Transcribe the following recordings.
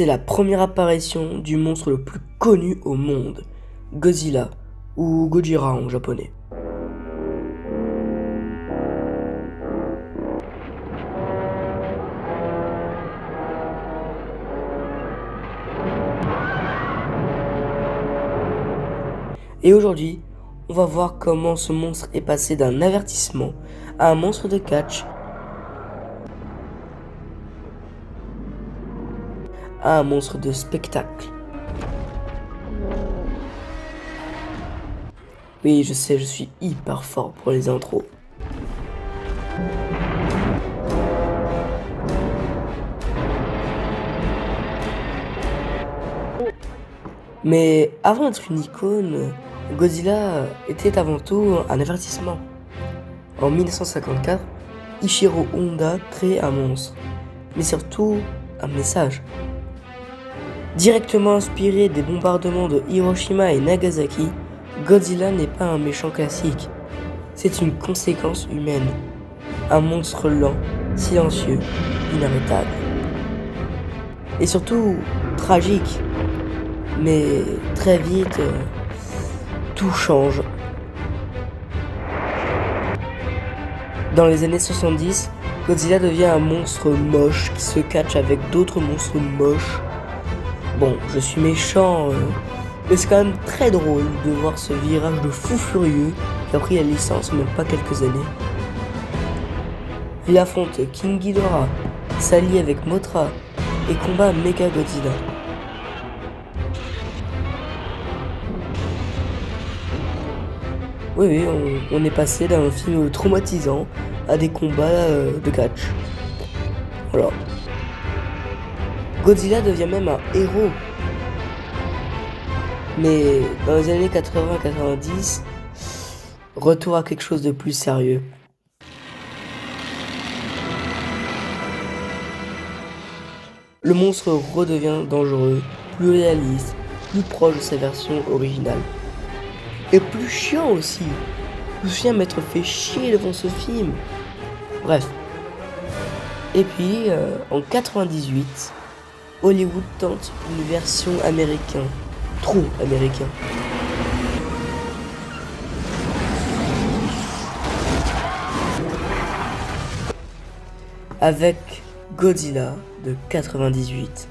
C'est la première apparition du monstre le plus connu au monde, Godzilla, ou Gojira en japonais. Et aujourd'hui, on va voir comment ce monstre est passé d'un avertissement à un monstre de catch, à un monstre de spectacle. Oui, je sais, je suis hyper fort pour les intros. Mais avant d'être une icône, Godzilla était avant tout un avertissement. En 1954, Ishiro Honda crée un monstre, mais surtout un message. Directement inspiré des bombardements de Hiroshima et Nagasaki, Godzilla n'est pas un méchant classique. C'est une conséquence humaine. Un monstre lent, silencieux, inarrêtable. Et surtout, tragique. Mais très vite, tout change. Dans les années 70, Godzilla devient un monstre moche qui se catche avec d'autres monstres moches. Bon, je suis méchant, mais c'est quand même très drôle de voir ce virage de fou furieux qui a pris la licence en même pas quelques années. Il affronte King Ghidorah, s'allie avec Mothra et combat Mega Godzilla. Oui, on est passé d'un film traumatisant à des combats de catch. Voilà. Godzilla devient même un héros. Mais dans les années 80-90, retour à quelque chose de plus sérieux. Le monstre redevient dangereux, plus réaliste, plus proche de sa version originale. Et plus chiant aussi. Je me souviens m'être fait chier devant ce film. Bref. Et puis, en 98, Hollywood tente une version américaine. Trop américain. Avec Godzilla de 98.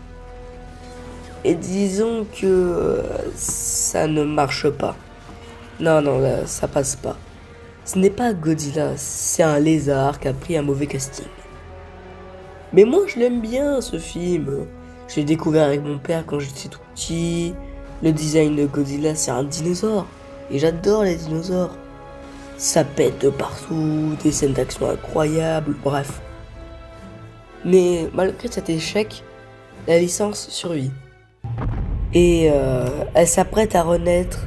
Et disons que ça ne marche pas. Non, là, ça passe pas. Ce n'est pas Godzilla, c'est un lézard qui a pris un mauvais casting. Mais moi, je l'aime bien, ce film. Je l'ai découvert avec mon père quand j'étais tout petit. Le design de Godzilla, c'est un dinosaure. Et j'adore les dinosaures. Ça pète de partout, des scènes d'action incroyables, bref. Mais malgré cet échec, la licence survit. Et elle s'apprête à renaître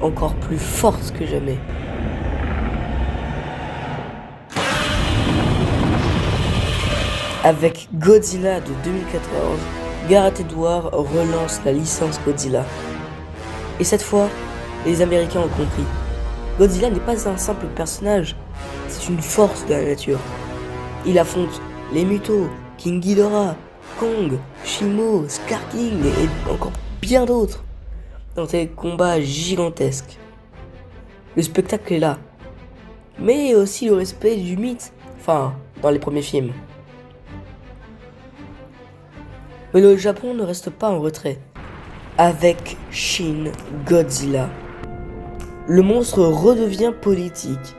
encore plus forte que jamais. Avec Godzilla de 2014, Gareth Edwards relance la licence Godzilla. Et cette fois, les Américains ont compris. Godzilla n'est pas un simple personnage, c'est une force de la nature. Il affronte les Mutos, King Ghidorah, Kong, Shimo, Scar King et encore bien d'autres. Dans des combats gigantesques. Le spectacle est là. Mais aussi le respect du mythe. Enfin, dans les premiers films. Mais le Japon ne reste pas en retrait. Avec Shin Godzilla, le monstre redevient politique.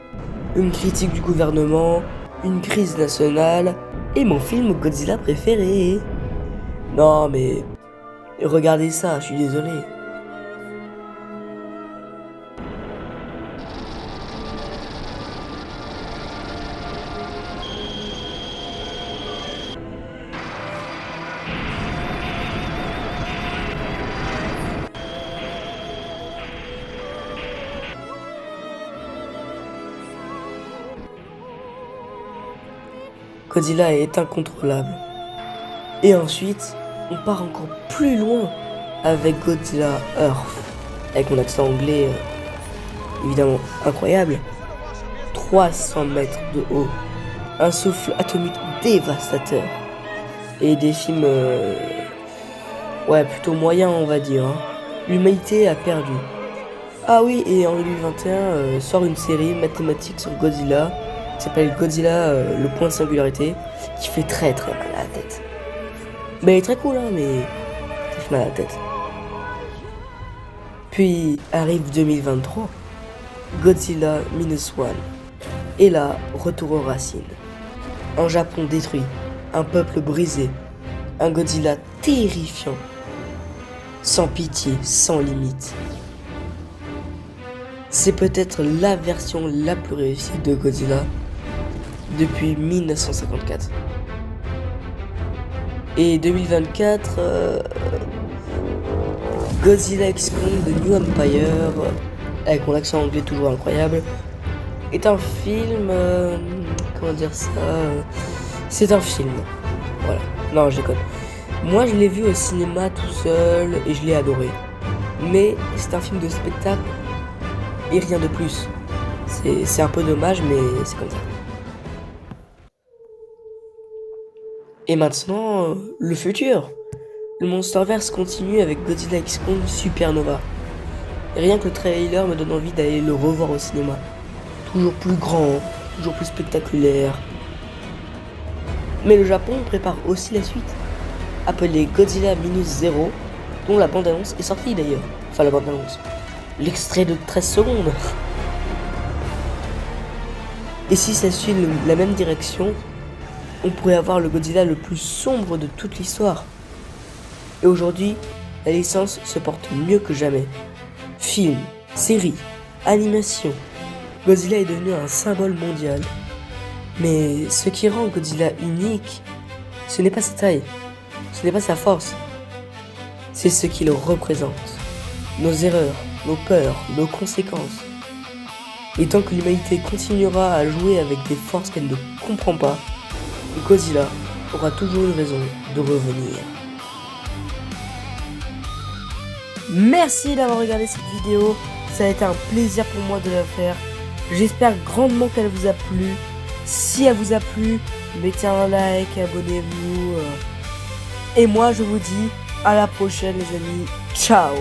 Une critique du gouvernement, une crise nationale et mon film Godzilla préféré. Non mais, regardez ça, je suis désolé. Godzilla est incontrôlable. Et ensuite, on part encore plus loin avec Godzilla Earth. Avec mon accent anglais, évidemment incroyable. 300 mètres de haut. Un souffle atomique dévastateur. Et des films Ouais, plutôt moyen, on va dire. Hein. L'humanité a perdu. Ah oui, et en 2021 sort une série mathématique sur Godzilla qui s'appelle Godzilla le point de singularité, qui fait très très mal à la tête. Mais elle est très cool, hein, mais ça fait mal à la tête. Puis arrive 2023, Godzilla Minus One. Et là, retour aux racines. Un Japon détruit, un peuple brisé, un Godzilla terrifiant, sans pitié, sans limite. C'est peut-être la version la plus réussie de Godzilla depuis 1954. Et 2024, Godzilla X Kong de New Empire, avec mon accent anglais toujours incroyable, est un film... comment dire ça c'est un film. Voilà. Non, je déconne. Moi, je l'ai vu au cinéma tout seul et je l'ai adoré. Mais c'est un film de spectacle et rien de plus. C'est un peu dommage, mais c'est comme ça. Et maintenant, le futur. Le Monsterverse continue avec Godzilla X Kong Supernova. Et rien que le trailer me donne envie d'aller le revoir au cinéma. Toujours plus grand, toujours plus spectaculaire. Mais le Japon prépare aussi la suite, appelée Godzilla Minus Zero, dont la bande-annonce est sortie d'ailleurs. Enfin, la bande-annonce. L'extrait de 13 secondes. Et si ça suit la même direction, on pourrait avoir le Godzilla le plus sombre de toute l'histoire. Et aujourd'hui, la licence se porte mieux que jamais. Films, séries, animations, Godzilla est devenu un symbole mondial. Mais ce qui rend Godzilla unique, ce n'est pas sa taille, ce n'est pas sa force, c'est ce qu'il représente. Nos erreurs, nos peurs, nos conséquences. Et tant que l'humanité continuera à jouer avec des forces qu'elle ne comprend pas, Godzilla aura toujours une raison de revenir. Merci d'avoir regardé cette vidéo, ça a été un plaisir pour moi de la faire. J'espère grandement qu'elle vous a plu. Si elle vous a plu, mettez un like, abonnez-vous. Et moi je vous dis à la prochaine les amis. Ciao!